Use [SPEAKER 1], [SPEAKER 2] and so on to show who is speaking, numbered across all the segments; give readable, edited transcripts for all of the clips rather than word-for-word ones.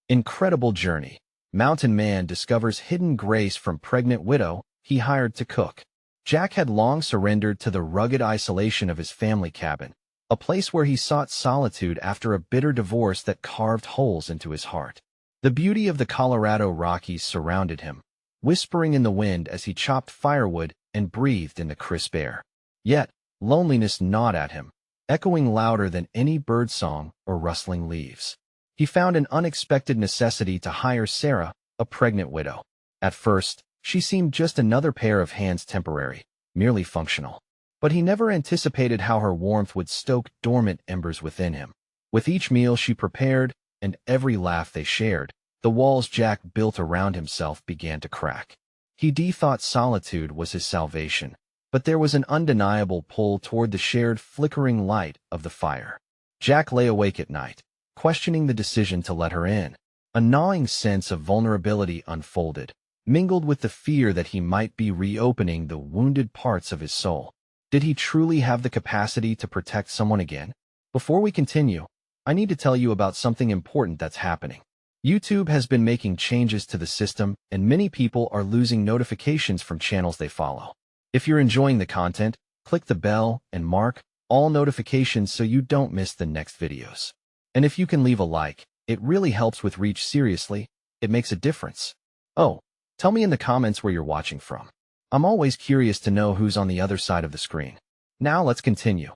[SPEAKER 1] Incredible journey. Mountain man discovers hidden grace from pregnant widow he hired to cook. Jack had long surrendered to the rugged isolation of his family cabin, a place where he sought solitude after a bitter divorce that carved holes into his heart. The beauty of the Colorado Rockies surrounded him, whispering in the wind as he chopped firewood and breathed in the crisp air. Yet, loneliness gnawed at him, echoing louder than any birdsong or rustling leaves. He found an unexpected necessity to hire Sarah, a pregnant widow. At first, she seemed just another pair of hands, temporary, merely functional. But he never anticipated how her warmth would stoke dormant embers within him. With each meal she prepared, and every laugh they shared, the walls Jack built around himself began to crack. He thought solitude was his salvation, but there was an undeniable pull toward the shared flickering light of the fire. Jack lay awake at night, questioning the decision to let her in. A gnawing sense of vulnerability unfolded, mingled with the fear that he might be reopening the wounded parts of his soul. Did he truly have the capacity to protect someone again? Before we continue, I need to tell you about something important that's happening. YouTube has been making changes to the system, and many people are losing notifications from channels they follow. If you're enjoying the content, click the bell and mark all notifications so you don't miss the next videos. And if you can leave a like, it really helps with reach. Seriously, it makes a difference. Oh, tell me in the comments where you're watching from. I'm always curious to know who's on the other side of the screen. Now let's continue.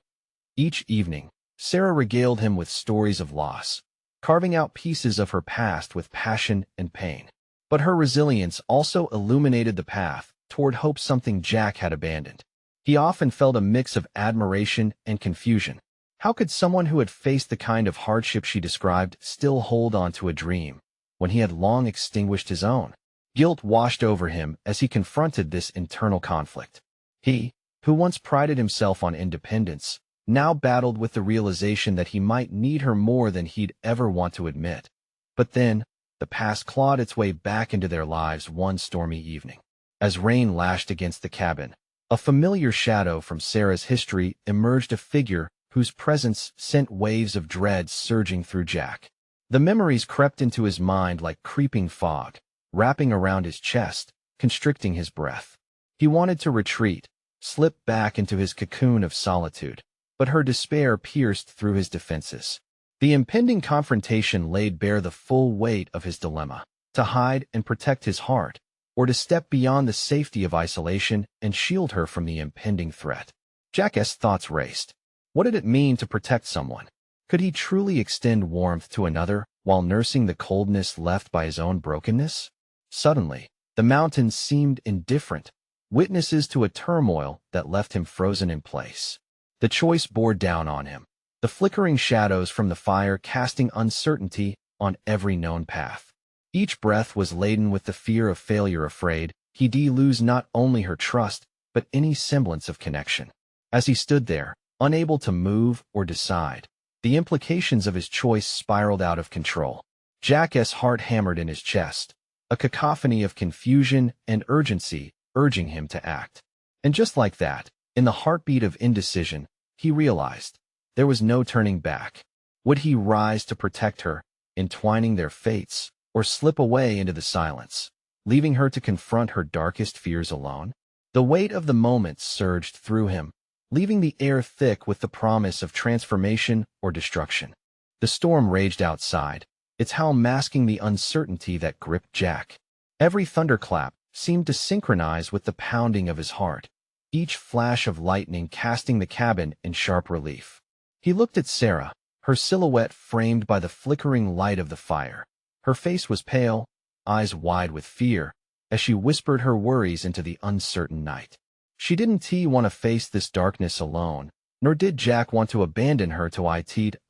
[SPEAKER 1] Each evening, Sarah regaled him with stories of loss, carving out pieces of her past with passion and pain. But her resilience also illuminated the path toward hope, something Jack had abandoned. He often felt a mix of admiration and confusion. How could someone who had faced the kind of hardship she described still hold on to a dream when he had long extinguished his own? Guilt washed over him as he confronted this internal conflict. He, who once prided himself on independence, now battled with the realization that he might need her more than he'd ever want to admit. But then, the past clawed its way back into their lives one stormy evening. As rain lashed against the cabin, a familiar shadow from Sarah's history emerged, a figure whose presence sent waves of dread surging through Jack. The memories crept into his mind like creeping fog, wrapping around his chest, constricting his breath. He wanted to retreat, slip back into his cocoon of solitude, but her despair pierced through his defenses. The impending confrontation laid bare the full weight of his dilemma: to hide and protect his heart, or to step beyond the safety of isolation and shield her from the impending threat. Jack's thoughts raced. What did it mean to protect someone? Could he truly extend warmth to another while nursing the coldness left by his own brokenness? Suddenly, the mountains seemed indifferent, witnesses to a turmoil that left him frozen in place. The choice bore down on him, the flickering shadows from the fire casting uncertainty on every known path. Each breath was laden with the fear of failure, afraid he'd lose not only her trust, but any semblance of connection. As he stood there, unable to move or decide, the implications of his choice spiraled out of control. Jack's heart hammered in his chest, a cacophony of confusion and urgency urging him to act. And just like that, in the heartbeat of indecision, he realized there was no turning back. Would he rise to protect her, entwining their fates, or slip away into the silence, leaving her to confront her darkest fears alone? The weight of the moment surged through him, leaving the air thick with the promise of transformation or destruction. The storm raged outside, its howl masking the uncertainty that gripped Jack. Every thunderclap seemed to synchronize with the pounding of his heart, each flash of lightning casting the cabin in sharp relief. He looked at Sarah, her silhouette framed by the flickering light of the fire. Her face was pale, eyes wide with fear, as she whispered her worries into the uncertain night. She didn't want to face this darkness alone, nor did Jack want to abandon her to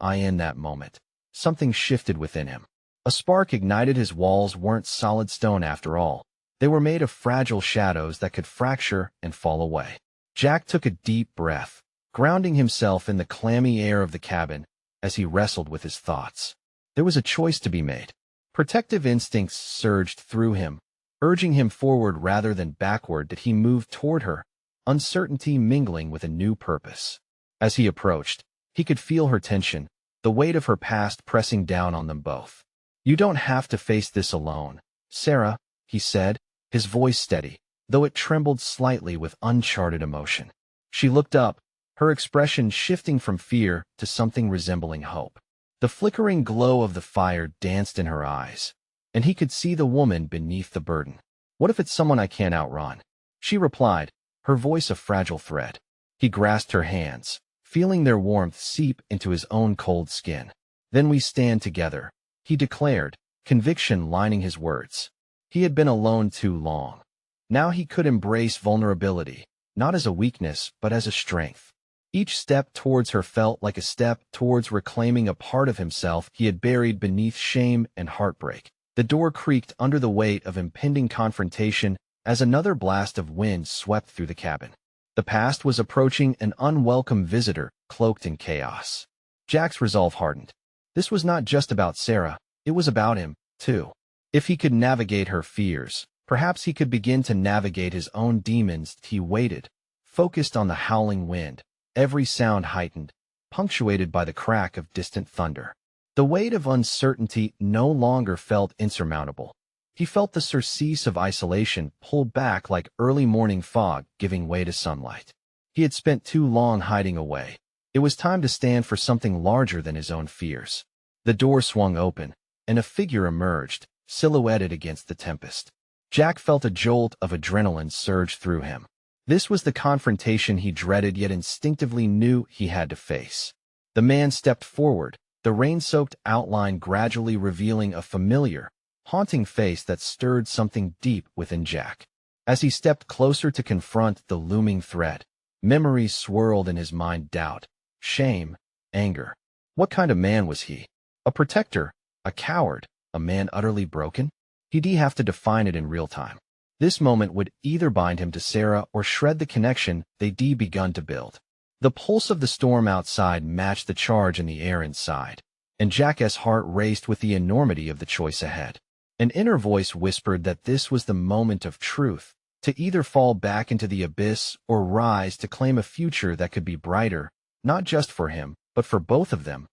[SPEAKER 1] in that moment. Something shifted within him. A spark ignited. His walls weren't solid stone after all. They were made of fragile shadows that could fracture and fall away. Jack took a deep breath, grounding himself in the clammy air of the cabin as he wrestled with his thoughts. There was a choice to be made. Protective instincts surged through him, urging him forward rather than backward. That he moved toward her, uncertainty mingling with a new purpose. As he approached, he could feel her tension, the weight of her past pressing down on them both. You don't have to face this alone, Sarah, he said, his voice steady, though it trembled slightly with uncharted emotion. She looked up, her expression shifting from fear to something resembling hope. The flickering glow of the fire danced in her eyes, and he could see the woman beneath the burden. What if it's someone I can't outrun? She replied, her voice a fragile thread. He grasped her hands, feeling their warmth seep into his own cold skin. Then we stand together, he declared, conviction lining his words. He had been alone too long. Now he could embrace vulnerability, not as a weakness, but as a strength. Each step towards her felt like a step towards reclaiming a part of himself he had buried beneath shame and heartbreak. The door creaked under the weight of impending confrontation as another blast of wind swept through the cabin. The past was approaching an unwelcome visitor cloaked in chaos. Jack's resolve hardened. This was not just about Sarah, it was about him, too. If he could navigate her fears, perhaps he could begin to navigate his own demons. He waited, focused on the howling wind, every sound heightened, punctuated by the crack of distant thunder. The weight of uncertainty no longer felt insurmountable. He felt the surcease of isolation pull back like early morning fog giving way to sunlight. He had spent too long hiding away. It was time to stand for something larger than his own fears. The door swung open, and a figure emerged, silhouetted against the tempest. Jack felt a jolt of adrenaline surge through him. This was the confrontation he dreaded yet instinctively knew he had to face. The man stepped forward, the rain-soaked outline gradually revealing a familiar, haunting face that stirred something deep within Jack. As he stepped closer to confront the looming threat, memories swirled in his mind: doubt, shame, anger. What kind of man was he? A protector, a coward, a man utterly broken? He'd have to define it in real time. This moment would either bind him to Sarah or shred the connection they'd begun to build. The pulse of the storm outside matched the charge in the air inside, and Jack's heart raced with the enormity of the choice ahead. An inner voice whispered that this was the moment of truth, to either fall back into the abyss or rise to claim a future that could be brighter, not just for him, but for both of them.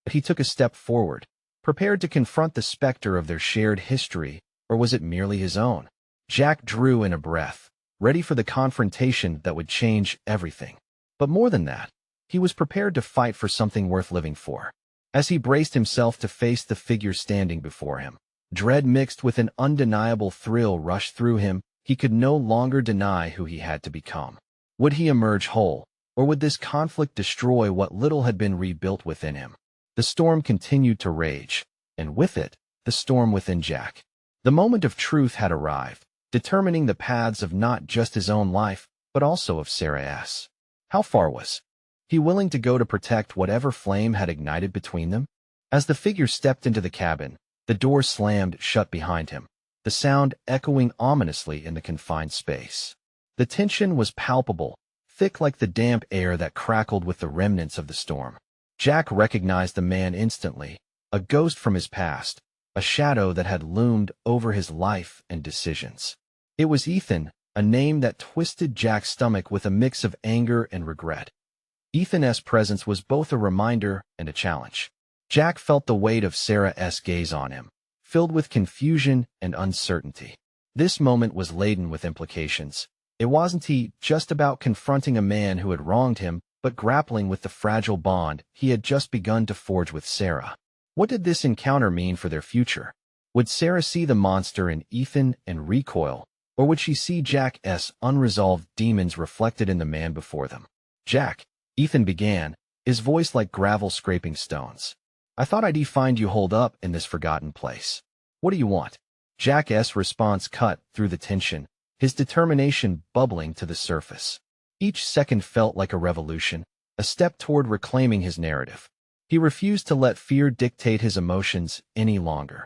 [SPEAKER 1] But he took a step forward, prepared to confront the specter of their shared history, or was it merely his own? Jack drew in a breath, ready for the confrontation that would change everything. But more than that, he was prepared to fight for something worth living for. As he braced himself to face the figure standing before him, dread mixed with an undeniable thrill rushed through him. He could no longer deny who he had to become. Would he emerge whole, or would this conflict destroy what little had been rebuilt within him? The storm continued to rage, and with it, the storm within Jack. The moment of truth had arrived, determining the paths of not just his own life, but also of Sarah's. How far was he willing to go to protect whatever flame had ignited between them? As the figure stepped into the cabin, the door slammed shut behind him, the sound echoing ominously in the confined space. The tension was palpable, thick like the damp air that crackled with the remnants of the storm. Jack recognized the man instantly, a ghost from his past, a shadow that had loomed over his life and decisions. It was Ethan, a name that twisted Jack's stomach with a mix of anger and regret. Ethan's presence was both a reminder and a challenge. Jack felt the weight of Sarah's gaze on him, filled with confusion and uncertainty. This moment was laden with implications. It wasn't just about confronting a man who had wronged him, but grappling with the fragile bond he had just begun to forge with Sarah. What did this encounter mean for their future? Would Sarah see the monster in Ethan and recoil, or would she see Jack's unresolved demons reflected in the man before them? Jack, Ethan began, his voice like gravel scraping stones. I thought I'd find you holed up in this forgotten place. What do you want? Jack's response cut through the tension, his determination bubbling to the surface. Each second felt like a revolution, a step toward reclaiming his narrative. He refused to let fear dictate his emotions any longer.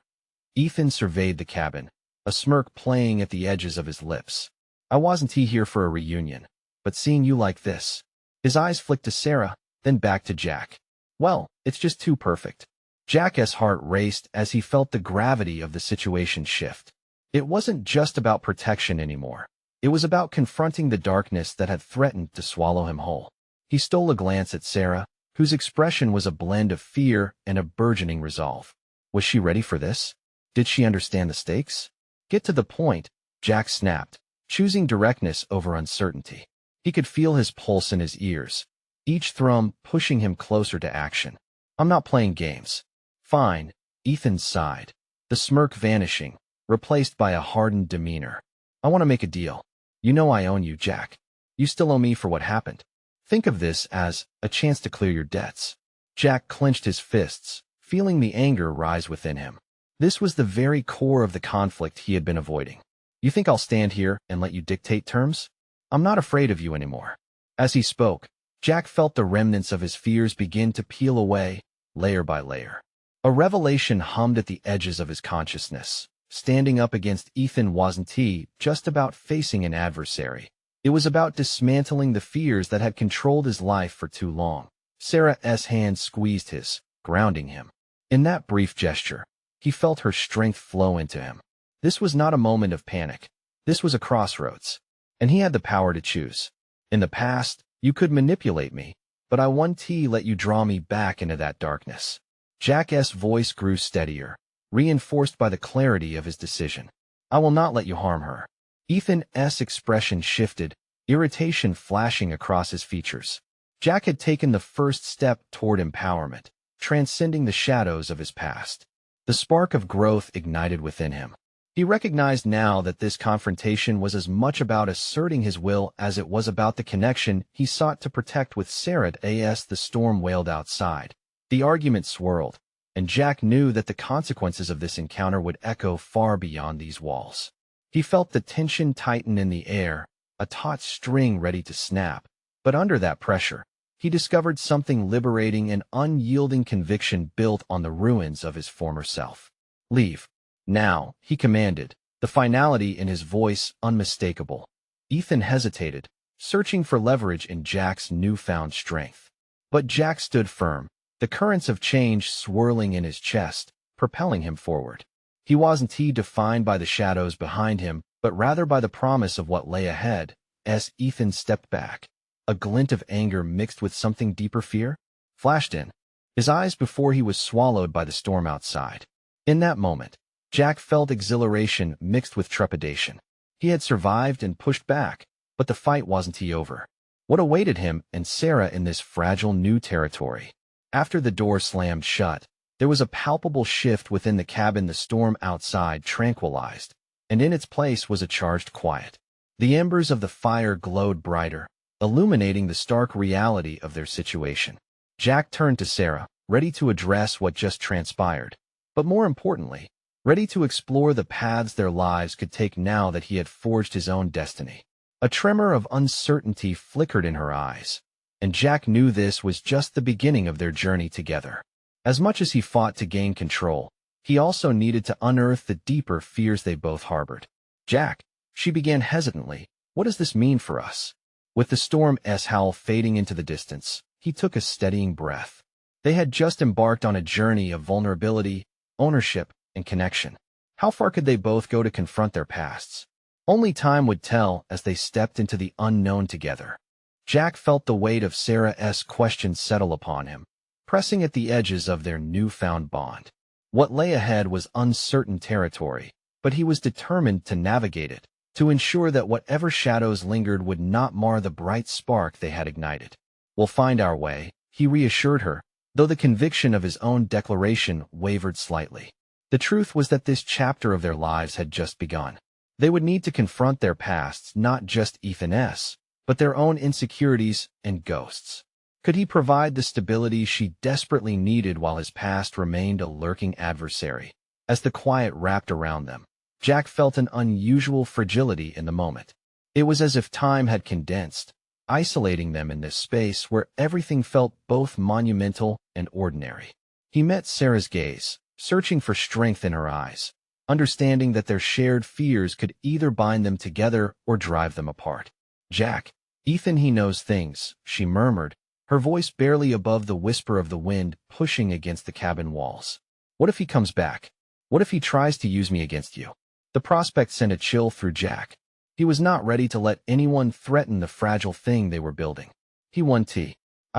[SPEAKER 1] Ethan surveyed the cabin, a smirk playing at the edges of his lips. I wasn't here for a reunion, but seeing you like this. His eyes flicked to Sarah, then back to Jack. Well, it's just too perfect. Jack's heart raced as he felt the gravity of the situation shift. It wasn't just about protection anymore. It was about confronting the darkness that had threatened to swallow him whole. He stole a glance at Sarah, whose expression was a blend of fear and a burgeoning resolve. Was she ready for this? Did she understand the stakes? Get to the point, Jack snapped, choosing directness over uncertainty. He could feel his pulse in his ears, each thrum pushing him closer to action. I'm not playing games. Fine, Ethan sighed, the smirk vanishing, replaced by a hardened demeanor. I want to make a deal. You know I own you, Jack. You still owe me for what happened. Think of this as a chance to clear your debts. Jack clenched his fists, feeling the anger rise within him. This was the very core of the conflict he had been avoiding. You think I'll stand here and let you dictate terms? I'm not afraid of you anymore. As he spoke, Jack felt the remnants of his fears begin to peel away, layer by layer. A revelation hummed at the edges of his consciousness. Standing up against Ethan wasn't he just about facing an adversary. It was about dismantling the fears that had controlled his life for too long. Sarah's hand squeezed his, grounding him. In that brief gesture, he felt her strength flow into him. This was not a moment of panic. This was a crossroads. And he had the power to choose. In the past, you could manipulate me, but I won't let you draw me back into that darkness. Jack's voice grew steadier, reinforced by the clarity of his decision. I will not let you harm her. Ethan's expression shifted, irritation flashing across his features. Jack had taken the first step toward empowerment, transcending the shadows of his past. The spark of growth ignited within him. He recognized now that this confrontation was as much about asserting his will as it was about the connection he sought to protect with Sarah. As the storm wailed outside, the argument swirled, and Jack knew that the consequences of this encounter would echo far beyond these walls. He felt the tension tighten in the air, a taut string ready to snap, but under that pressure, he discovered something liberating, an unyielding conviction built on the ruins of his former self. Leave. Now, he commanded, the finality in his voice unmistakable. Ethan hesitated, searching for leverage in Jack's newfound strength. But Jack stood firm, the currents of change swirling in his chest, propelling him forward. He wasn't defined by the shadows behind him, but rather by the promise of what lay ahead. As Ethan stepped back, a glint of anger mixed with something deeper fear flashed in his eyes before he was swallowed by the storm outside. In that moment, Jack felt exhilaration mixed with trepidation. He had survived and pushed back, but the fight wasn't over. What awaited him and Sarah in this fragile new territory? After the door slammed shut, there was a palpable shift within the cabin. The storm outside tranquilized, and in its place was a charged quiet. The embers of the fire glowed brighter, illuminating the stark reality of their situation. Jack turned to Sarah, ready to address what just transpired, but more importantly, ready to explore the paths their lives could take now that he had forged his own destiny. A tremor of uncertainty flickered in her eyes, and Jack knew this was just the beginning of their journey together. As much as he fought to gain control, he also needed to unearth the deeper fears they both harbored. Jack, she began hesitantly, what does this mean for us? With the storm's howl fading into the distance, he took a steadying breath. They had just embarked on a journey of vulnerability, ownership, and connection. How far could they both go to confront their pasts? Only time would tell as they stepped into the unknown together. Jack felt the weight of Sarah's questions settle upon him, pressing at the edges of their newfound bond. What lay ahead was uncertain territory, but he was determined to navigate it, to ensure that whatever shadows lingered would not mar the bright spark they had ignited. We'll find our way, he reassured her, though the conviction of his own declaration wavered slightly. The truth was that this chapter of their lives had just begun. They would need to confront their pasts, not just Ethan's, but their own insecurities and ghosts. Could he provide the stability she desperately needed while his past remained a lurking adversary? As the quiet wrapped around them, Jack felt an unusual fragility in the moment. It was as if time had condensed, isolating them in this space where everything felt both monumental and ordinary. He met Sarah's gaze, searching for strength in her eyes, understanding that their shared fears could either bind them together or drive them apart. Jack, Ethan, he knows things, she murmured, her voice barely above the whisper of the wind pushing against the cabin walls. What if he comes back? What if he tries to use me against you? The prospect sent a chill through Jack. He was not ready to let anyone threaten the fragile thing they were building. I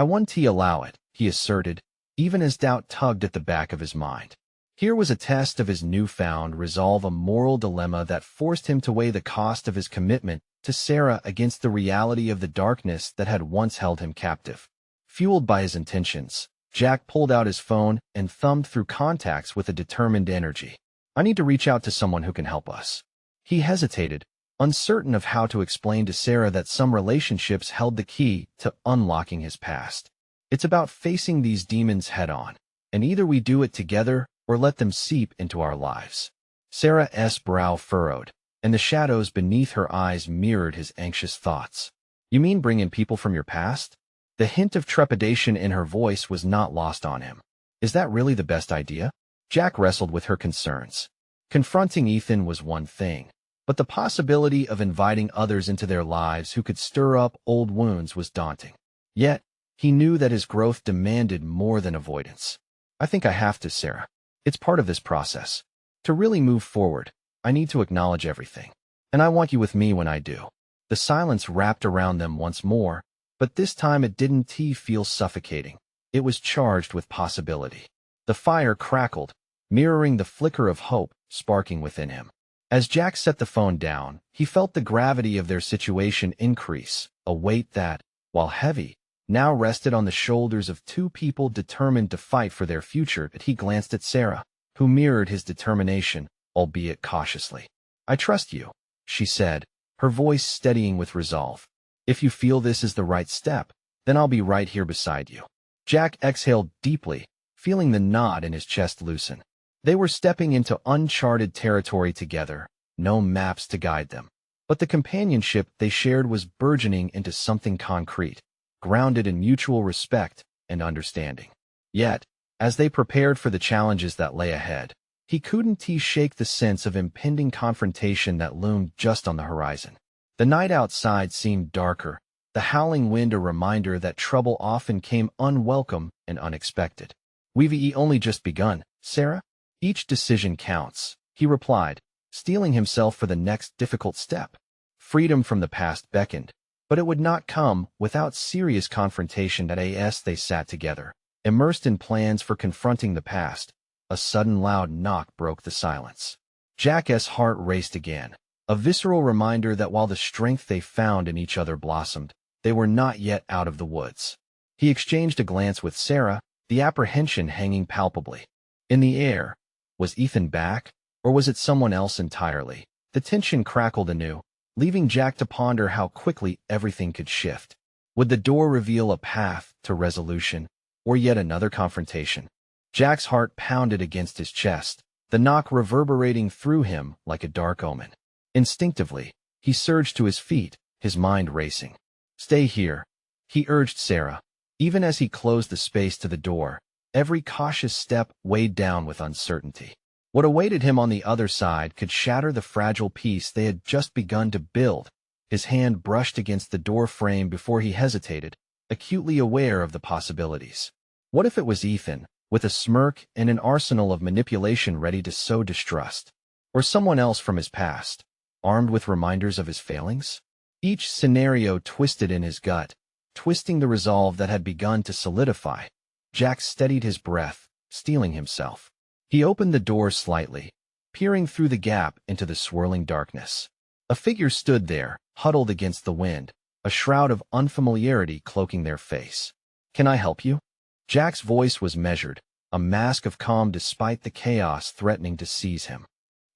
[SPEAKER 1] won't allow it, he asserted, even as doubt tugged at the back of his mind. Here was a test of his newfound resolve, a moral dilemma that forced him to weigh the cost of his commitment to Sarah against the reality of the darkness that had once held him captive. Fueled by his intentions, Jack pulled out his phone and thumbed through contacts with a determined energy. I need to reach out to someone who can help us. He hesitated, uncertain of how to explain to Sarah that some relationships held the key to unlocking his past. It's about facing these demons head-on, and either we do it together or let them seep into our lives. Sarah's brow furrowed, and the shadows beneath her eyes mirrored his anxious thoughts. You mean bring in people from your past? The hint of trepidation in her voice was not lost on him. Is that really the best idea? Jack wrestled with her concerns. Confronting Ethan was one thing, but the possibility of inviting others into their lives who could stir up old wounds was daunting. Yet, he knew that his growth demanded more than avoidance. I think I have to, Sarah. It's part of this process. To really move forward, I need to acknowledge everything. And I want you with me when I do. The silence wrapped around them once more, but this time it didn't feel suffocating. It was charged with possibility. The fire crackled, mirroring the flicker of hope sparking within him. As Jack set the phone down, he felt the gravity of their situation increase, a weight that, while heavy, now rested on the shoulders of two people determined to fight for their future. But he glanced at Sarah, who mirrored his determination, albeit cautiously. I trust you, she said, her voice steadying with resolve. If you feel this is the right step, then I'll be right here beside you. Jack exhaled deeply, feeling the knot in his chest loosen. They were stepping into uncharted territory together, no maps to guide them. But the companionship they shared was burgeoning into something concrete, grounded in mutual respect and understanding. Yet, as they prepared for the challenges that lay ahead, he couldn't shake the sense of impending confrontation that loomed just on the horizon. The night outside seemed darker, the howling wind a reminder that trouble often came unwelcome and unexpected. We've only just begun, Sarah. Each decision counts, he replied, steeling himself for the next difficult step. Freedom from the past beckoned, but it would not come without serious confrontation. As they sat together, immersed in plans for confronting the past, a sudden loud knock broke the silence. Jack's heart raced again, a visceral reminder that while the strength they found in each other blossomed, they were not yet out of the woods. He exchanged a glance with Sarah, the apprehension hanging palpably in the air. Was Ethan back, or was it someone else entirely? The tension crackled anew, leaving Jack to ponder how quickly everything could shift. Would the door reveal a path to resolution, or yet another confrontation? Jack's heart pounded against his chest, the knock reverberating through him like a dark omen. Instinctively, he surged to his feet, his mind racing. Stay here, he urged Sarah. Even as he closed the space to the door, every cautious step weighed down with uncertainty. What awaited him on the other side could shatter the fragile peace they had just begun to build. His hand brushed against the door frame before he hesitated, acutely aware of the possibilities. What if it was Ethan, with a smirk and an arsenal of manipulation ready to sow distrust? Or someone else from his past, armed with reminders of his failings? Each scenario twisted in his gut, twisting the resolve that had begun to solidify. Jack steadied his breath, steeling himself. He opened the door slightly, peering through the gap into the swirling darkness. A figure stood there, huddled against the wind, a shroud of unfamiliarity cloaking their face. Can I help you? Jack's voice was measured, a mask of calm despite the chaos threatening to seize him.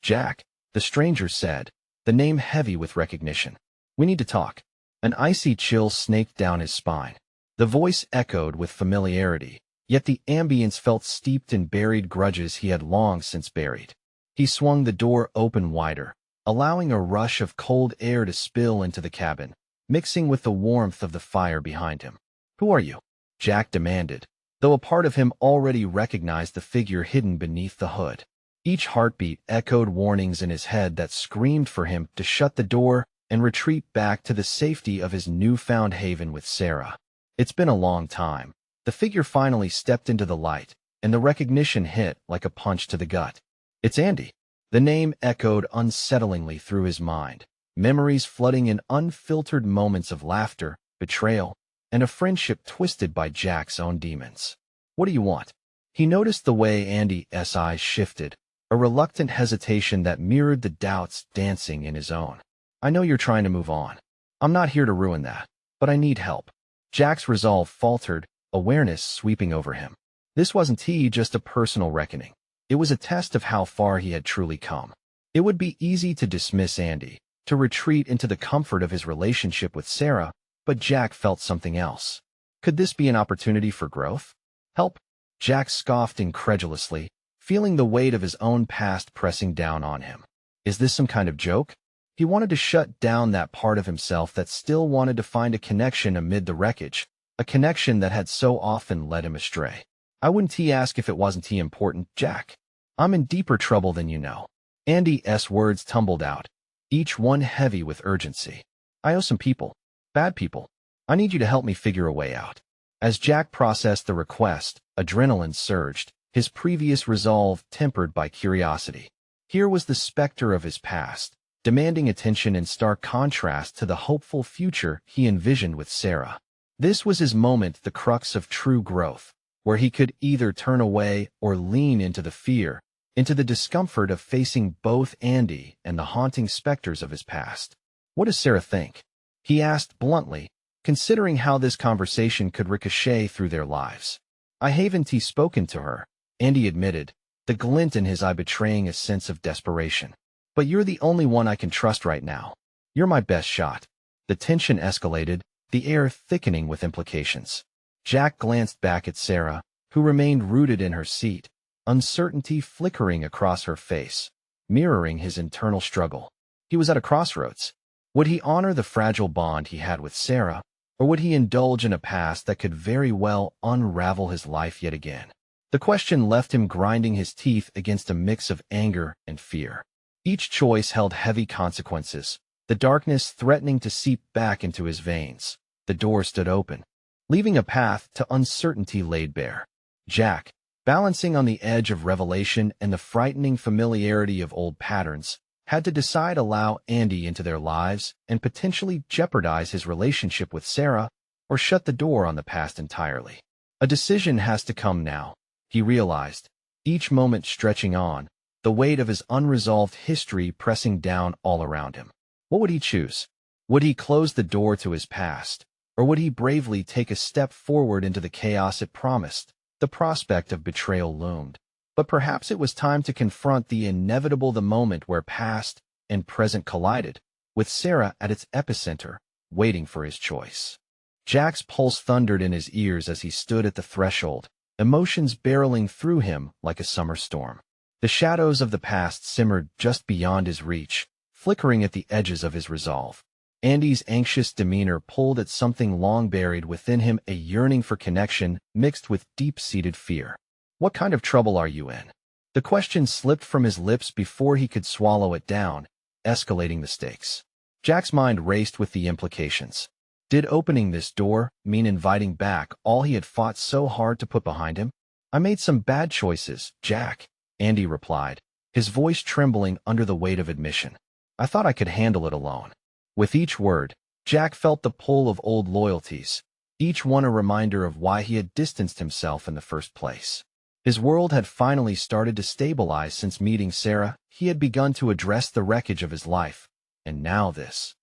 [SPEAKER 1] Jack, the stranger said, the name heavy with recognition. We need to talk. An icy chill snaked down his spine. The voice echoed with familiarity, yet the ambience felt steeped in buried grudges he had long since buried. He swung the door open wider, allowing a rush of cold air to spill into the cabin, mixing with the warmth of the fire behind him. Who are you? Jack demanded, though a part of him already recognized the figure hidden beneath the hood. Each heartbeat echoed warnings in his head that screamed for him to shut the door and retreat back to the safety of his newfound haven with Sarah. It's been a long time. The figure finally stepped into the light, and the recognition hit like a punch to the gut. It's Andy. The name echoed unsettlingly through his mind, memories flooding in unfiltered moments of laughter, betrayal, and a friendship twisted by Jack's own demons. What do you want? He noticed the way Andy's eyes shifted, a reluctant hesitation that mirrored the doubts dancing in his own. I know you're trying to move on. I'm not here to ruin that, but I need help. Jack's resolve faltered, awareness sweeping over him. This wasn't just a personal reckoning. It was a test of how far he had truly come. It would be easy to dismiss Andy, to retreat into the comfort of his relationship with Sarah, but Jack felt something else. Could this be an opportunity for growth? Help? Jack scoffed incredulously, feeling the weight of his own past pressing down on him. Is this some kind of joke? He wanted to shut down that part of himself that still wanted to find a connection amid the wreckage, a connection that had so often led him astray. I wouldn't ask if it wasn't important, Jack. I'm in deeper trouble than you know. Andy's words tumbled out, each one heavy with urgency. I owe some people. Bad people. I need you to help me figure a way out. As Jack processed the request, adrenaline surged, his previous resolve tempered by curiosity. Here was the specter of his past, demanding attention in stark contrast to the hopeful future he envisioned with Sarah. This was his moment, the crux of true growth, where he could either turn away or lean into the fear, into the discomfort of facing both Andy and the haunting specters of his past. What does Sarah think? He asked bluntly, considering how this conversation could ricochet through their lives. I haven't spoken to her, Andy admitted, the glint in his eye betraying a sense of desperation. But you're the only one I can trust right now. You're my best shot. The tension escalated, the air thickening with implications. Jack glanced back at Sarah, who remained rooted in her seat, uncertainty flickering across her face, mirroring his internal struggle. He was at a crossroads. Would he honor the fragile bond he had with Sarah, or would he indulge in a past that could very well unravel his life yet again? The question left him grinding his teeth against a mix of anger and fear. Each choice held heavy consequences, the darkness threatening to seep back into his veins. The door stood open, leaving a path to uncertainty laid bare. Jack, balancing on the edge of revelation and the frightening familiarity of old patterns, had to decide allow Andy into their lives and potentially jeopardize his relationship with Sarah, or shut the door on the past entirely. A decision has to come now, he realized, each moment stretching on, the weight of his unresolved history pressing down all around him. What would he choose? Would he close the door to his past, or would he bravely take a step forward into the chaos it promised? The prospect of betrayal loomed. But perhaps it was time to confront the inevitable, the moment where past and present collided, with Sarah at its epicenter, waiting for his choice. Jack's pulse thundered in his ears as he stood at the threshold, emotions barreling through him like a summer storm. The shadows of the past simmered just beyond his reach, flickering at the edges of his resolve. Andy's anxious demeanor pulled at something long buried within him, a yearning for connection mixed with deep-seated fear. What kind of trouble are you in? The question slipped from his lips before he could swallow it down, escalating the stakes. Jack's mind raced with the implications. Did opening this door mean inviting back all he had fought so hard to put behind him? I made some bad choices, Jack, Andy replied, his voice trembling under the weight of admission. I thought I could handle it alone. With each word, Jack felt the pull of old loyalties, each one a reminder of why he had distanced himself in the first place. His world had finally started to stabilize since meeting Sarah. He had begun to address the wreckage of his life, and now this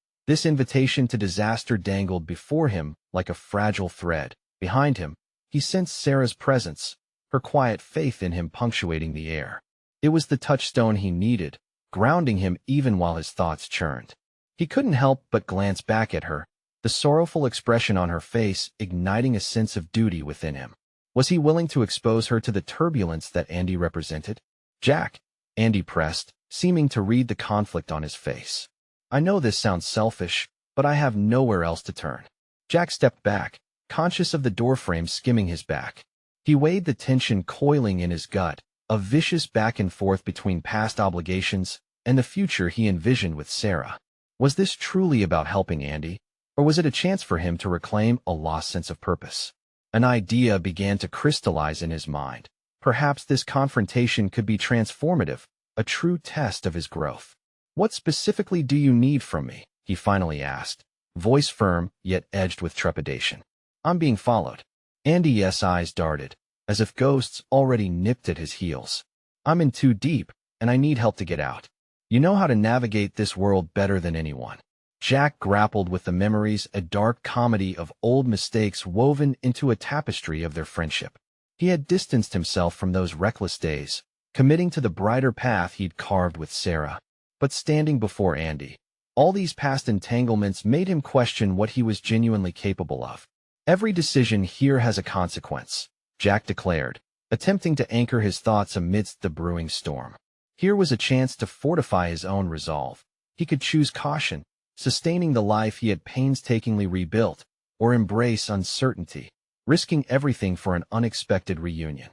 [SPEAKER 1] invitation to disaster dangled before him like a fragile thread. Behind him, he sensed Sarah's presence, her quiet faith in him punctuating the air. It was the touchstone he needed, grounding him even while his thoughts churned. He couldn't help but glance back at her, the sorrowful expression on her face igniting a sense of duty within him. Was he willing to expose her to the turbulence that Andy represented? Jack, Andy pressed, seeming to read the conflict on his face. I know this sounds selfish, but I have nowhere else to turn. Jack stepped back, conscious of the doorframe skimming his back. He weighed the tension coiling in his gut, a vicious back and forth between past obligations and the future he envisioned with Sarah. Was this truly about helping Andy, or was it a chance for him to reclaim a lost sense of purpose? An idea began to crystallize in his mind. Perhaps this confrontation could be transformative, a true test of his growth. What specifically do you need from me? He finally asked, voice firm yet edged with trepidation. I'm being followed. Andy's eyes darted, as if ghosts already nipped at his heels. I'm in too deep, and I need help to get out. You know how to navigate this world better than anyone. Jack grappled with the memories, a dark comedy of old mistakes woven into a tapestry of their friendship. He had distanced himself from those reckless days, committing to the brighter path he'd carved with Sarah. But standing before Andy, all these past entanglements made him question what he was genuinely capable of. Every decision here has a consequence, Jack declared, attempting to anchor his thoughts amidst the brewing storm. Here was a chance to fortify his own resolve. He could choose caution, sustaining the life he had painstakingly rebuilt, or embrace uncertainty, risking everything for an unexpected reunion.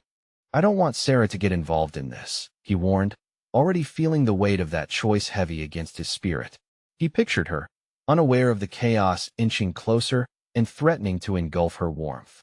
[SPEAKER 1] I don't want Sarah to get involved in this, he warned, already feeling the weight of that choice heavy against his spirit. He pictured her, unaware of the chaos inching closer and threatening to engulf her warmth.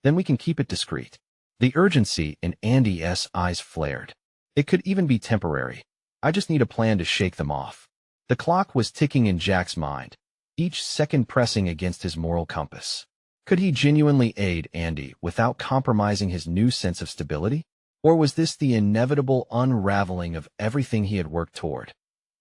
[SPEAKER 1] Then we can keep it discreet. The urgency in Andy's eyes flared. It could even be temporary. I just need a plan to shake them off. The clock was ticking in Jack's mind, each second pressing against his moral compass. Could he genuinely aid Andy without compromising his new sense of stability? Or was this the inevitable unraveling of everything he had worked toward?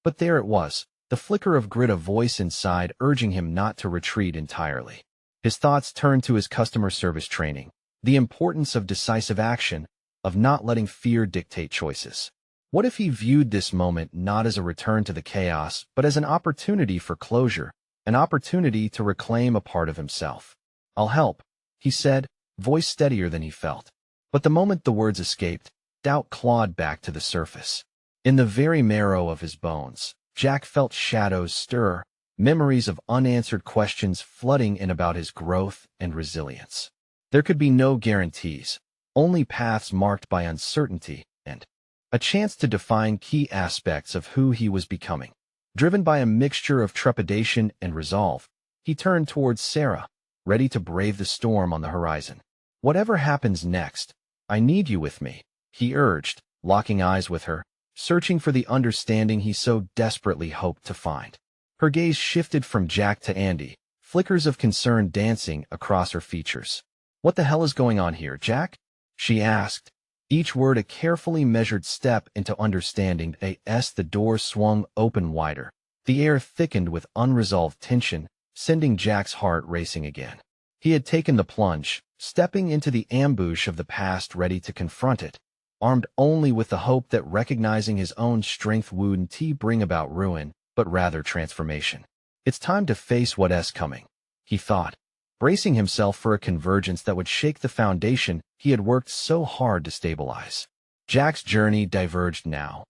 [SPEAKER 1] But there it was, the flicker of grit, a voice inside urging him not to retreat entirely. His thoughts turned to his customer service training, the importance of decisive action, of not letting fear dictate choices. What if he viewed this moment not as a return to the chaos, but as an opportunity for closure, an opportunity to reclaim a part of himself? I'll help, he said, voice steadier than he felt. But the moment the words escaped, doubt clawed back to the surface. In the very marrow of his bones, Jack felt shadows stir, memories of unanswered questions flooding in about his growth and resilience. There could be no guarantees, only paths marked by uncertainty and a chance to define key aspects of who he was becoming. Driven by a mixture of trepidation and resolve, he turned towards Sarah, ready to brave the storm on the horizon. Whatever happens next, I need you with me, he urged, locking eyes with her, searching for the understanding he so desperately hoped to find. Her gaze shifted from Jack to Andy, flickers of concern dancing across her features. What the hell is going on here, Jack? She asked, each word a carefully measured step into understanding. As the door swung open wider, the air thickened with unresolved tension, sending Jack's heart racing again. He had taken the plunge, stepping into the ambush of the past ready to confront it, armed only with the hope that recognizing his own strength wouldn't bring about ruin, but rather transformation. It's time to face what's coming, he thought, bracing himself for a convergence that would shake the foundation he had worked so hard to stabilize. Jack's journey diverged now,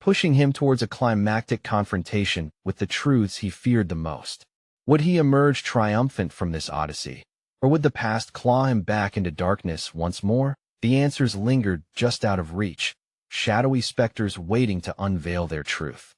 [SPEAKER 1] pushing him towards a climactic confrontation with the truths he feared the most. Would he emerge triumphant from this odyssey, or would the past claw him back into darkness once more? The answers lingered just out of reach, shadowy specters waiting to unveil their truth.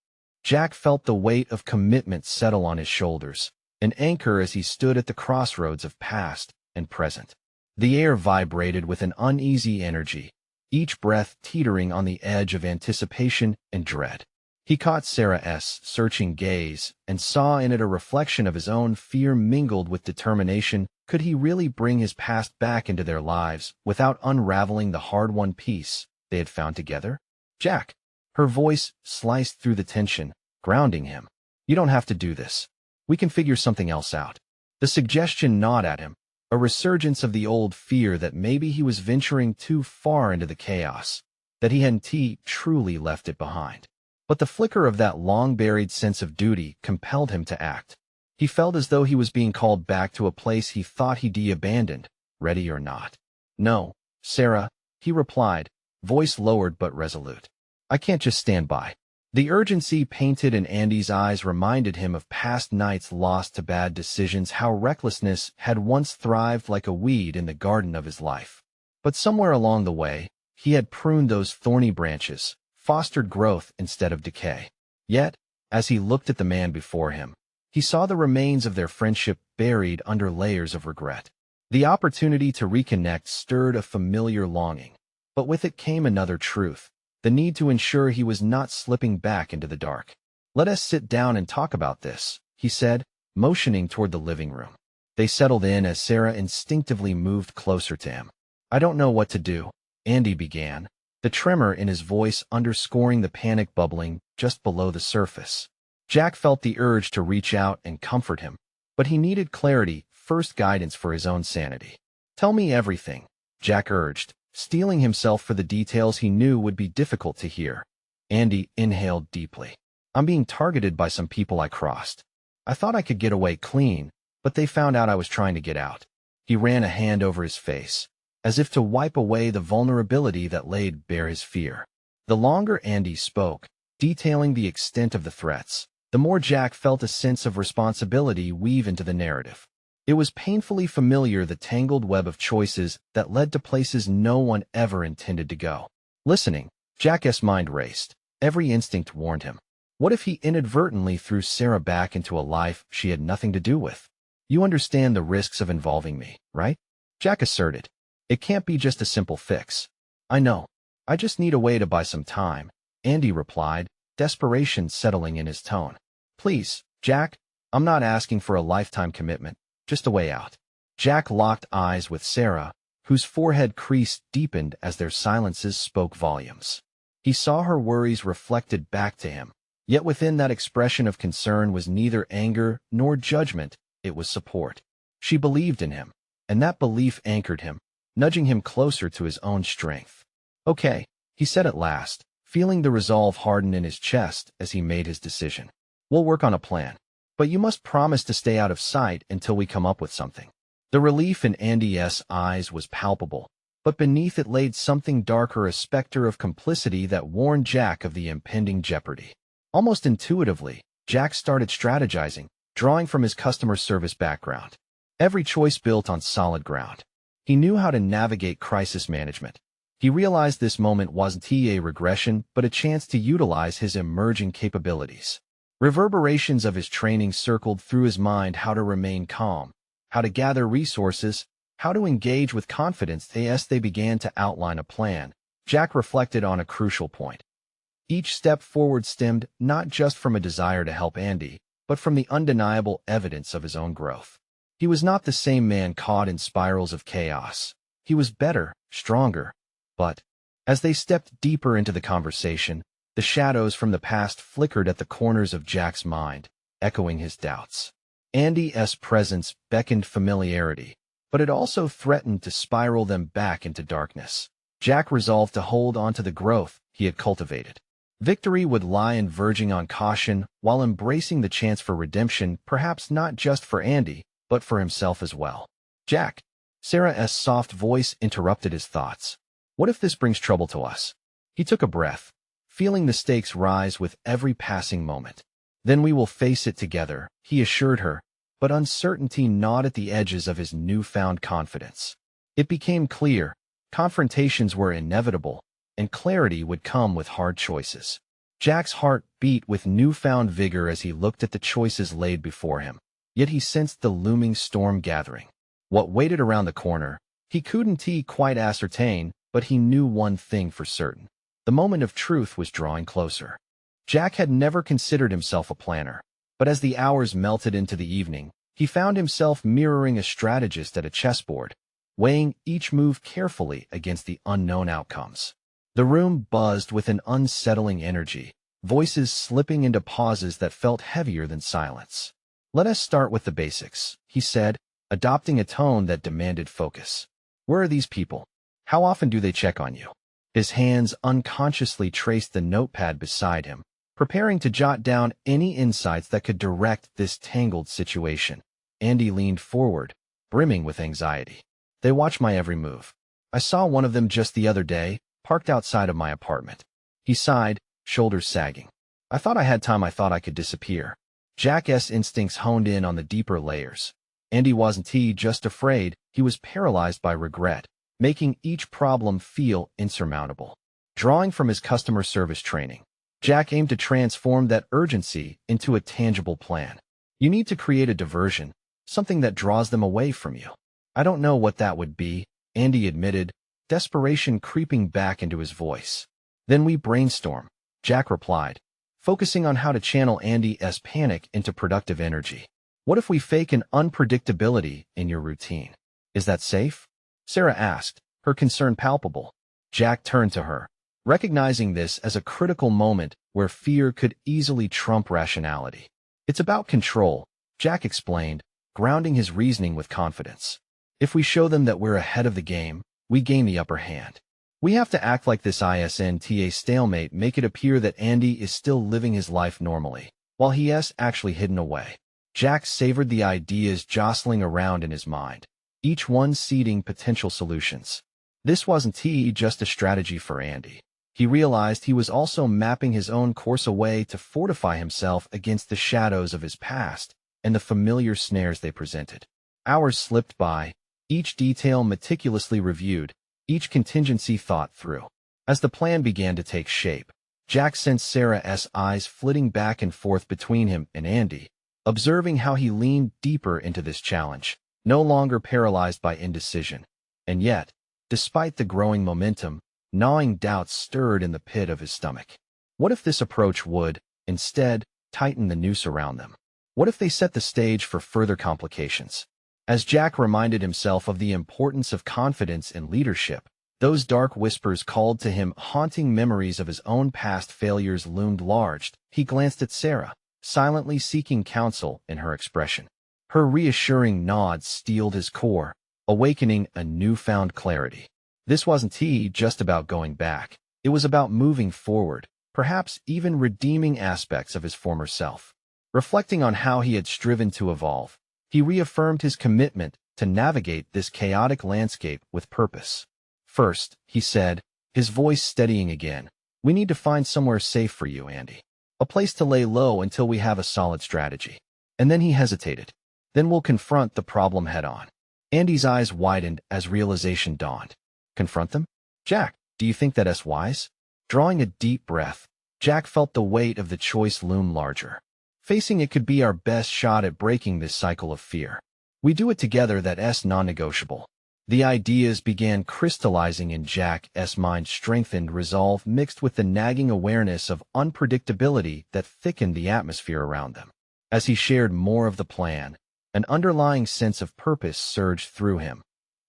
[SPEAKER 1] Jack felt the weight of commitment settle on his shoulders, an anchor as he stood at the crossroads of past and present. The air vibrated with an uneasy energy, each breath teetering on the edge of anticipation and dread. He caught Sarah's searching gaze and saw in it a reflection of his own fear mingled with determination. Could he really bring his past back into their lives without unraveling the hard-won piece they had found together? Jack, her voice sliced through the tension, grounding him. You don't have to do this. We can figure something else out. The suggestion gnawed at him, a resurgence of the old fear that maybe he was venturing too far into the chaos, that he hadn't truly left it behind. But the flicker of that long-buried sense of duty compelled him to act. He felt as though he was being called back to a place he thought he'd abandoned, ready or not. No, Sarah, he replied, voice lowered but resolute. I can't just stand by. The urgency painted in Andy's eyes reminded him of past nights lost to bad decisions, how recklessness had once thrived like a weed in the garden of his life. But somewhere along the way, he had pruned those thorny branches, fostered growth instead of decay. Yet, as he looked at the man before him, he saw the remains of their friendship buried under layers of regret. The opportunity to reconnect stirred a familiar longing, but with it came another truth, the need to ensure he was not slipping back into the dark. Let us sit down and talk about this, he said, motioning toward the living room. They settled in as Sarah instinctively moved closer to him. I don't know what to do, Andy began, the tremor in his voice underscoring the panic bubbling just below the surface. Jack felt the urge to reach out and comfort him, but he needed clarity, first guidance for his own sanity. Tell me everything, Jack urged, steeling himself for the details he knew would be difficult to hear. Andy inhaled deeply. I'm being targeted by some people I crossed. I thought I could get away clean, but they found out I was trying to get out. He ran a hand over his face, as if to wipe away the vulnerability that laid bare his fear. The longer Andy spoke, detailing the extent of the threats, the more Jack felt a sense of responsibility weave into the narrative. It was painfully familiar, the tangled web of choices that led to places no one ever intended to go. Listening, Jack's mind raced. Every instinct warned him. What if he inadvertently threw Sarah back into a life she had nothing to do with? You understand the risks of involving me, right? Jack asserted. It can't be just a simple fix. I know. I just need a way to buy some time, Andy replied, desperation settling in his tone. Please, Jack, I'm not asking for a lifetime commitment, just a way out. Jack locked eyes with Sarah, whose forehead crease deepened as their silences spoke volumes. He saw her worries reflected back to him, yet within that expression of concern was neither anger nor judgment, it was support. She believed in him, and that belief anchored him, nudging him closer to his own strength. Okay, he said at last, feeling the resolve harden in his chest as he made his decision. We'll work on a plan, but you must promise to stay out of sight until we come up with something. The relief in Andy's eyes was palpable, but beneath it laid something darker, a specter of complicity that warned Jack of the impending jeopardy. Almost intuitively, Jack started strategizing, drawing from his customer service background. Every choice built on solid ground. He knew how to navigate crisis management. He realized this moment wasn't a regression, but a chance to utilize his emerging capabilities. Reverberations of his training circled through his mind: how to remain calm, how to gather resources, how to engage with confidence. As they began to outline a plan, Jack reflected on a crucial point. Each step forward stemmed not just from a desire to help Andy, but from the undeniable evidence of his own growth. He was not the same man caught in spirals of chaos. He was better, stronger. But, as they stepped deeper into the conversation, the shadows from the past flickered at the corners of Jack's mind, echoing his doubts. Andy's presence beckoned familiarity, but it also threatened to spiral them back into darkness. Jack resolved to hold on to the growth he had cultivated. Victory would lie in verging on caution while embracing the chance for redemption, perhaps not just for Andy, but for himself as well. Jack, Sarah's soft voice interrupted his thoughts. What if this brings trouble to us? He took a breath, feeling the stakes rise with every passing moment. Then we will face it together, he assured her, but uncertainty gnawed at the edges of his newfound confidence. It became clear, confrontations were inevitable, and clarity would come with hard choices. Jack's heart beat with newfound vigor as he looked at the choices laid before him, yet he sensed the looming storm gathering. What waited around the corner, he couldn't quite ascertain, but he knew one thing for certain. The moment of truth was drawing closer. Jack had never considered himself a planner, but as the hours melted into the evening, he found himself mirroring a strategist at a chessboard, weighing each move carefully against the unknown outcomes. The room buzzed with an unsettling energy, voices slipping into pauses that felt heavier than silence. Let us start with the basics, he said, adopting a tone that demanded focus. Where are these people? How often do they check on you? His hands unconsciously traced the notepad beside him, preparing to jot down any insights that could direct this tangled situation. Andy leaned forward, brimming with anxiety. They watch my every move. I saw one of them just the other day, parked outside of my apartment. He sighed, shoulders sagging. I thought I had time. I thought I could disappear. Jack's instincts honed in on the deeper layers. Andy wasn't just afraid, he was paralyzed by regret, making each problem feel insurmountable. Drawing from his customer service training, Jack aimed to transform that urgency into a tangible plan. You need to create a diversion, something that draws them away from you. I don't know what that would be, Andy admitted, desperation creeping back into his voice. Then we brainstorm, Jack replied, focusing on how to channel Andy's panic into productive energy. What if we fake an unpredictability in your routine? Is that safe? Sarah asked, her concern palpable. Jack turned to her, recognizing this as a critical moment where fear could easily trump rationality. It's about control, Jack explained, grounding his reasoning with confidence. If we show them that we're ahead of the game, we gain the upper hand. We have to act like this isn't stalemate, make it appear that Andy is still living his life normally, while he is actually hidden away. Jack savored the ideas jostling around in his mind, each one seeding potential solutions. This wasn't just a strategy for Andy. He realized he was also mapping his own course away to fortify himself against the shadows of his past and the familiar snares they presented. Hours slipped by, each detail meticulously reviewed, each contingency thought through. As the plan began to take shape, Jack sensed Sarah's eyes flitting back and forth between him and Andy, observing how he leaned deeper into this challenge, no longer paralyzed by indecision. And yet, despite the growing momentum, gnawing doubts stirred in the pit of his stomach. What if this approach would, instead, tighten the noose around them? What if they set the stage for further complications? As Jack reminded himself of the importance of confidence and leadership, those dark whispers called to him, haunting memories of his own past failures loomed large. He glanced at Sarah, silently seeking counsel in her expression. Her reassuring nods steeled his core, awakening a newfound clarity. This wasn't just about going back. It was about moving forward, perhaps even redeeming aspects of his former self. Reflecting on how he had striven to evolve, he reaffirmed his commitment to navigate this chaotic landscape with purpose. First, he said, his voice steadying again, we need to find somewhere safe for you, Andy. A place to lay low until we have a solid strategy. And then he hesitated. Then we'll confront the problem head-on. Andy's eyes widened as realization dawned. Confront them? Jack, do you think that's wise? Drawing a deep breath, Jack felt the weight of the choice loom larger. Facing it could be our best shot at breaking this cycle of fear. We do it together, that's non-negotiable. The ideas began crystallizing in Jack's mind, strengthened resolve mixed with the nagging awareness of unpredictability that thickened the atmosphere around them. As he shared more of the plan, an underlying sense of purpose surged through him.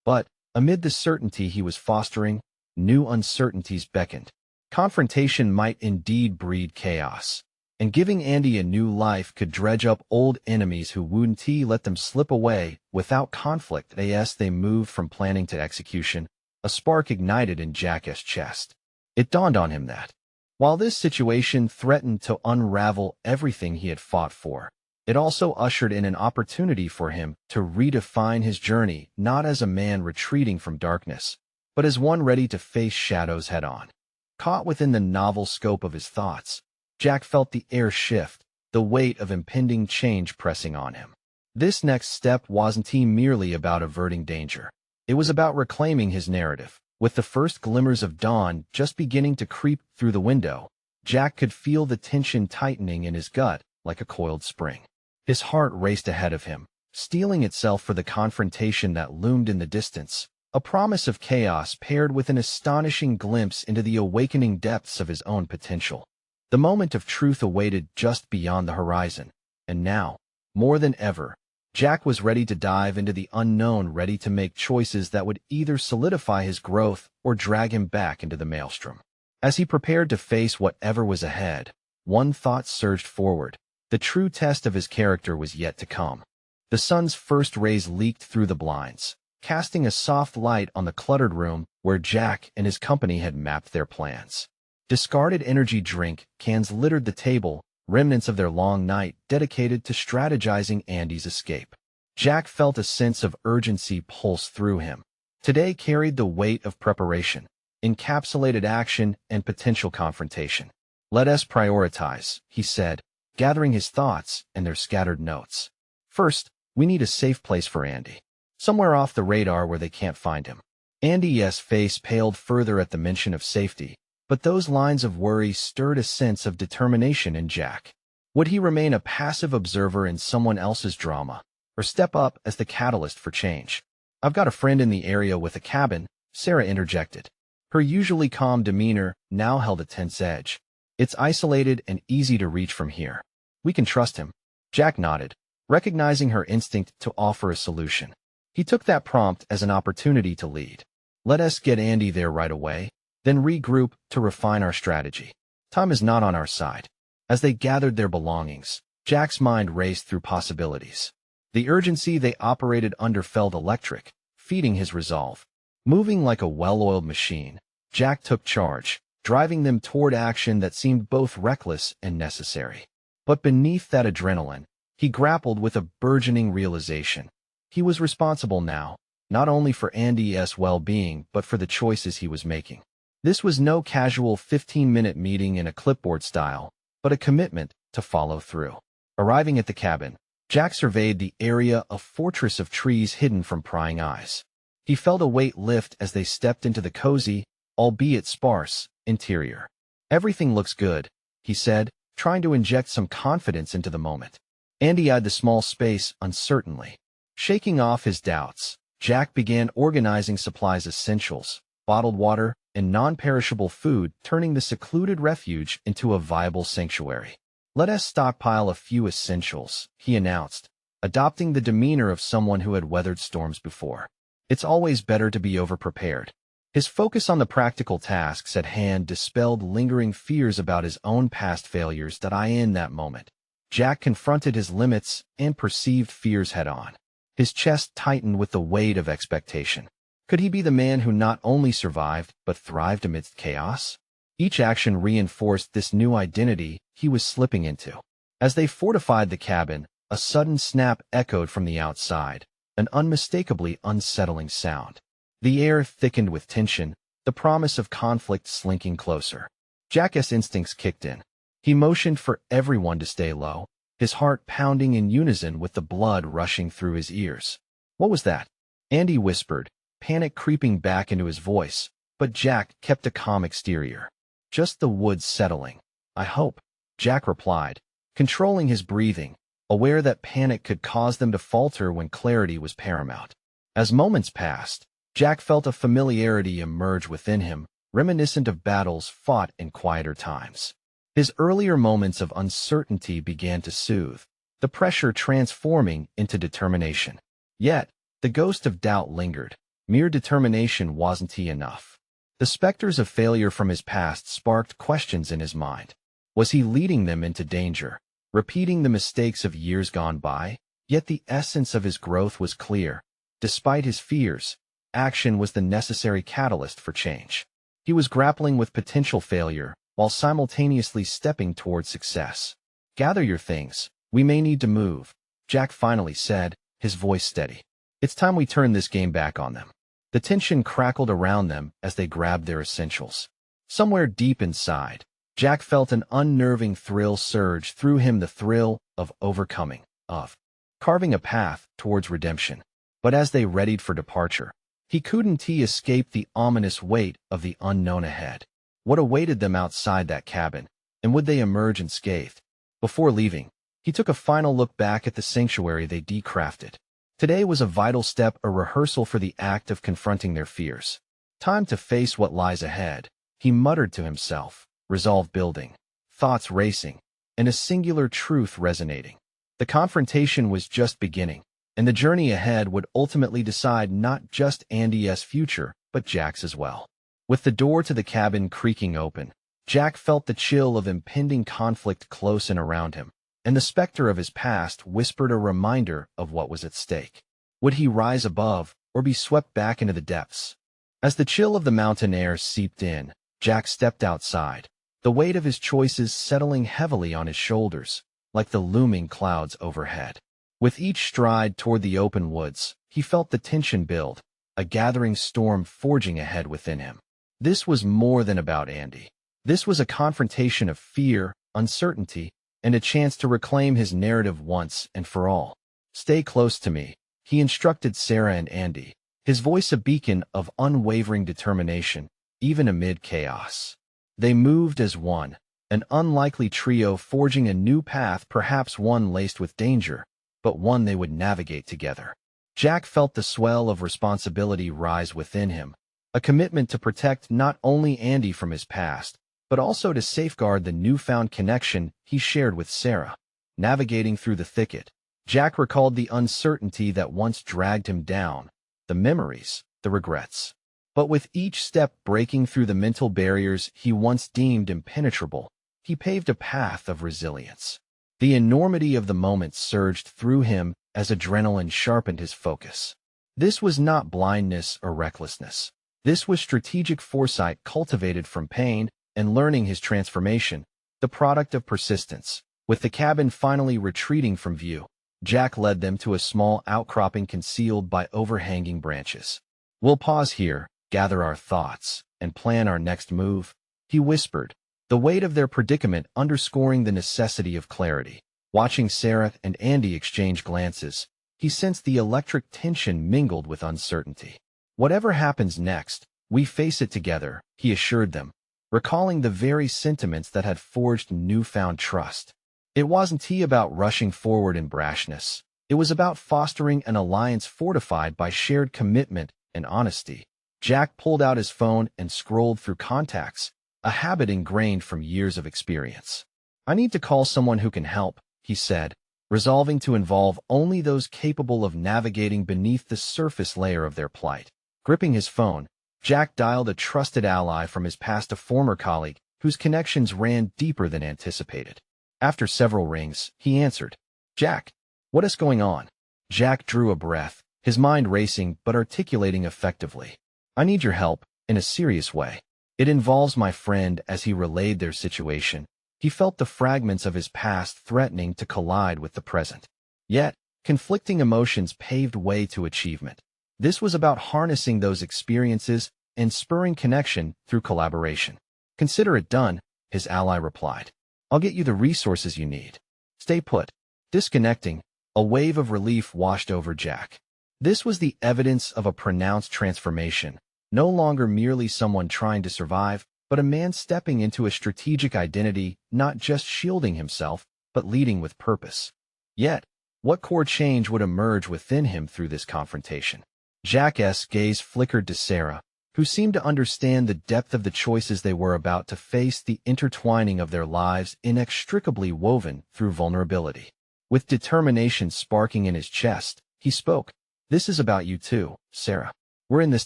[SPEAKER 1] But, amid the certainty he was fostering, new uncertainties beckoned. Confrontation might indeed breed chaos, and giving Andy a new life could dredge up old enemies who wouldn't let them slip away without conflict. As they moved from planning to execution, a spark ignited in Jack's chest. It dawned on him that, while this situation threatened to unravel everything he had fought for, it also ushered in an opportunity for him to redefine his journey, not as a man retreating from darkness, but as one ready to face shadows head-on. Caught within the novel scope of his thoughts, Jack felt the air shift, the weight of impending change pressing on him. This next step wasn't merely about averting danger. It was about reclaiming his narrative. With the first glimmers of dawn just beginning to creep through the window, Jack could feel the tension tightening in his gut like a coiled spring. His heart raced ahead of him, steeling itself for the confrontation that loomed in the distance, a promise of chaos paired with an astonishing glimpse into the awakening depths of his own potential. The moment of truth awaited just beyond the horizon, and now, more than ever, Jack was ready to dive into the unknown, ready to make choices that would either solidify his growth or drag him back into the maelstrom. As he prepared to face whatever was ahead, one thought surged forward. The true test of his character was yet to come. The sun's first rays leaked through the blinds, casting a soft light on the cluttered room where Jack and his company had mapped their plans. Discarded energy drink cans littered the table, remnants of their long night dedicated to strategizing Andy's escape. Jack felt a sense of urgency pulse through him. Today carried the weight of preparation, encapsulated action, and potential confrontation. Let us prioritize, he said, gathering his thoughts and their scattered notes. First, we need a safe place for Andy. Somewhere off the radar where they can't find him. Andy's face paled further at the mention of safety, but those lines of worry stirred a sense of determination in Jack. Would he remain a passive observer in someone else's drama, or step up as the catalyst for change? I've got a friend in the area with a cabin, Sarah interjected. Her usually calm demeanor now held a tense edge. It's isolated and easy to reach from here. We can trust him. Jack nodded, recognizing her instinct to offer a solution. He took that prompt as an opportunity to lead. Let us get Andy there right away, then regroup to refine our strategy. Time is not on our side. As they gathered their belongings, Jack's mind raced through possibilities. The urgency they operated under felt electric, feeding his resolve. Moving like a well-oiled machine, Jack took charge, driving them toward action that seemed both reckless and necessary. But beneath that adrenaline, he grappled with a burgeoning realization. He was responsible now, not only for Andy's well-being but for the choices he was making. This was no casual 15-minute meeting in a clipboard style, but a commitment to follow through. Arriving at the cabin, Jack surveyed the area, a fortress of trees hidden from prying eyes. He felt a weight lift as they stepped into the cozy, albeit sparse, interior. "Everything looks good," he said, trying to inject some confidence into the moment. Andy eyed the small space uncertainly. Shaking off his doubts, Jack began organizing supplies, essentials, bottled water, and non-perishable food, turning the secluded refuge into a viable sanctuary. "Let us stockpile a few essentials," he announced, adopting the demeanor of someone who had weathered storms before. It's always better to be overprepared. His focus on the practical tasks at hand dispelled lingering fears about his own past failures in that moment. Jack confronted his limits and perceived fears head-on. His chest tightened with the weight of expectation. Could he be the man who not only survived but thrived amidst chaos? Each action reinforced this new identity he was slipping into. As they fortified the cabin, a sudden snap echoed from the outside, an unmistakably unsettling sound. The air thickened with tension, the promise of conflict slinking closer. Jack's instincts kicked in. He motioned for everyone to stay low, his heart pounding in unison with the blood rushing through his ears. "What was that?" Andy whispered, panic creeping back into his voice, but Jack kept a calm exterior. "Just the woods settling, I hope," Jack replied, controlling his breathing, aware that panic could cause them to falter when clarity was paramount. As moments passed, Jack felt a familiarity emerge within him, reminiscent of battles fought in quieter times. His earlier moments of uncertainty began to soothe, the pressure transforming into determination. Yet, the ghost of doubt lingered. Mere determination wasn't enough. The specters of failure from his past sparked questions in his mind. Was he leading them into danger, repeating the mistakes of years gone by? Yet the essence of his growth was clear. Despite his fears, action was the necessary catalyst for change. He was grappling with potential failure while simultaneously stepping toward success. "Gather your things. We may need to move," Jack finally said, his voice steady. "It's time we turn this game back on them." The tension crackled around them as they grabbed their essentials. Somewhere deep inside, Jack felt an unnerving thrill surge through him, the thrill of overcoming, of carving a path towards redemption. But as they readied for departure, he couldn't escape the ominous weight of the unknown ahead. What awaited them outside that cabin, and would they emerge unscathed? Before leaving, he took a final look back at the sanctuary they decrafted. Today was a vital step, a rehearsal for the act of confronting their fears. Time to face what lies ahead, he muttered to himself, resolve building, thoughts racing, and a singular truth resonating. The confrontation was just beginning, and the journey ahead would ultimately decide not just Andy's future, but Jack's as well. With the door to the cabin creaking open, Jack felt the chill of impending conflict close in around him, and the specter of his past whispered a reminder of what was at stake. Would he rise above, or be swept back into the depths? As the chill of the mountain air seeped in, Jack stepped outside, the weight of his choices settling heavily on his shoulders, like the looming clouds overhead. With each stride toward the open woods, he felt the tension build, a gathering storm forging ahead within him. This was more than about Andy. This was a confrontation of fear, uncertainty, and a chance to reclaim his narrative once and for all. "Stay close to me," he instructed Sarah and Andy, his voice a beacon of unwavering determination, even amid chaos. They moved as one, an unlikely trio forging a new path, perhaps one laced with danger, but one they would navigate together. Jack felt the swell of responsibility rise within him, a commitment to protect not only Andy from his past, but also to safeguard the newfound connection he shared with Sarah. Navigating through the thicket, Jack recalled the uncertainty that once dragged him down, the memories, the regrets. But with each step breaking through the mental barriers he once deemed impenetrable, he paved a path of resilience. The enormity of the moment surged through him as adrenaline sharpened his focus. This was not blindness or recklessness. This was strategic foresight cultivated from pain and learning. His transformation, the product of persistence. With the cabin finally retreating from view, Jack led them to a small outcropping concealed by overhanging branches. "We'll pause here, gather our thoughts, and plan our next move," he whispered, the weight of their predicament underscoring the necessity of clarity. Watching Sarah and Andy exchange glances, he sensed the electric tension mingled with uncertainty. "Whatever happens next, we face it together," he assured them, recalling the very sentiments that had forged newfound trust. It wasn't about rushing forward in brashness. It was about fostering an alliance fortified by shared commitment and honesty. Jack pulled out his phone and scrolled through contacts, a habit ingrained from years of experience. "I need to call someone who can help," he said, resolving to involve only those capable of navigating beneath the surface layer of their plight. Gripping his phone, Jack dialed a trusted ally from his past, a former colleague whose connections ran deeper than anticipated. After several rings, he answered. "Jack, what is going on?" Jack drew a breath, his mind racing but articulating effectively. "I need your help, in a serious way. It involves my friend." As he relayed their situation, he felt the fragments of his past threatening to collide with the present. Yet, conflicting emotions paved way to achievement. This was about harnessing those experiences and spurring connection through collaboration. "Consider it done," his ally replied. "I'll get you the resources you need. Stay put." Disconnecting, a wave of relief washed over Jack. This was the evidence of a pronounced transformation, no longer merely someone trying to survive, but a man stepping into a strategic identity, not just shielding himself, but leading with purpose. Yet, what core change would emerge within him through this confrontation? Jack's gaze flickered to Sarah, who seemed to understand the depth of the choices they were about to face, the intertwining of their lives inextricably woven through vulnerability. With determination sparking in his chest, he spoke. "This is about you too, Sarah. We're in this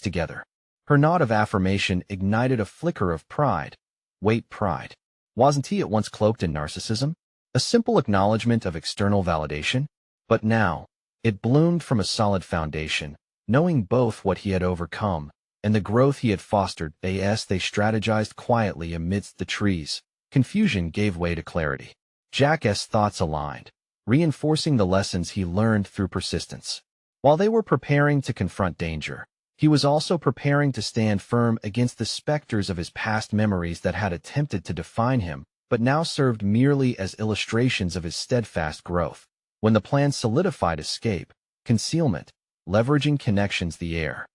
[SPEAKER 1] together." Her nod of affirmation ignited a flicker of pride. Wait, pride. Wasn't he at once cloaked in narcissism? A simple acknowledgement of external validation? But now, it bloomed from a solid foundation, knowing both what he had overcome and the growth he had fostered. They strategized quietly amidst the trees. Confusion gave way to clarity. Jack's thoughts aligned, reinforcing the lessons he learned through persistence. While they were preparing to confront danger, he was also preparing to stand firm against the specters of his past memories that had attempted to define him, but now served merely as illustrations of his steadfast growth. When the plan solidified, escape, concealment, leveraging connections, the air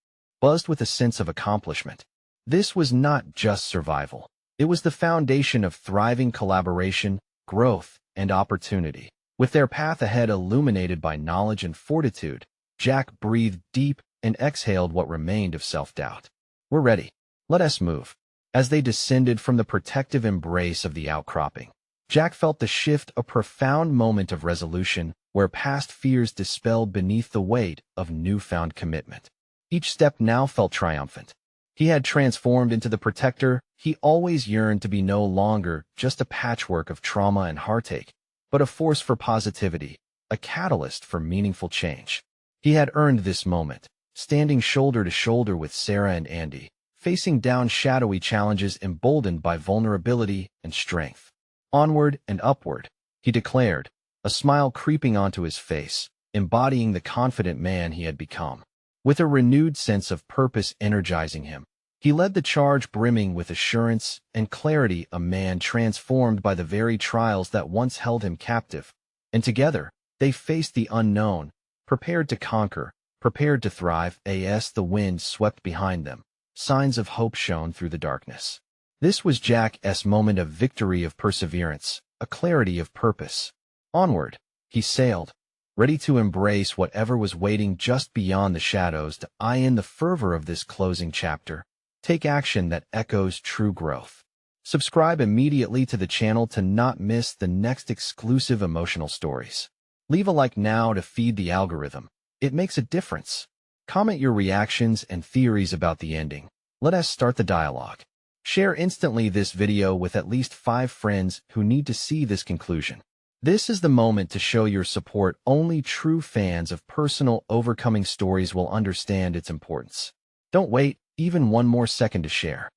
[SPEAKER 1] buzzed with a sense of accomplishment. This was not just survival. It was the foundation of thriving collaboration, growth, and opportunity. With their path ahead illuminated by knowledge and fortitude, Jack breathed deep and exhaled what remained of self-doubt. "We're ready. Let us move." As they descended from the protective embrace of the outcropping, Jack felt the shift, a profound moment of resolution, where past fears dispelled beneath the weight of newfound commitment. Each step now felt triumphant. He had transformed into the protector he always yearned to be, no longer just a patchwork of trauma and heartache, but a force for positivity, a catalyst for meaningful change. He had earned this moment, standing shoulder to shoulder with Sarah and Andy, facing down shadowy challenges emboldened by vulnerability and strength. "Onward and upward," he declared, a smile creeping onto his face, embodying the confident man he had become. With a renewed sense of purpose energizing him, he led the charge, brimming with assurance and clarity, a man transformed by the very trials that once held him captive. And together, they faced the unknown, prepared to conquer, prepared to thrive. As the wind swept behind them, signs of hope shone through the darkness. This was Jack's moment of victory, of perseverance, a clarity of purpose. Onward, he sailed, ready to embrace whatever was waiting just beyond the shadows. To in the fervor of this closing chapter, take action that echoes true growth. Subscribe immediately to the channel to not miss the next exclusive emotional stories. Leave a like now to feed the algorithm. It makes a difference. Comment your reactions and theories about the ending. Let us start the dialogue. Share instantly this video with at least 5 friends who need to see this conclusion. This is the moment to show your support. Only true fans of personal overcoming stories will understand its importance. Don't wait even one more second to share.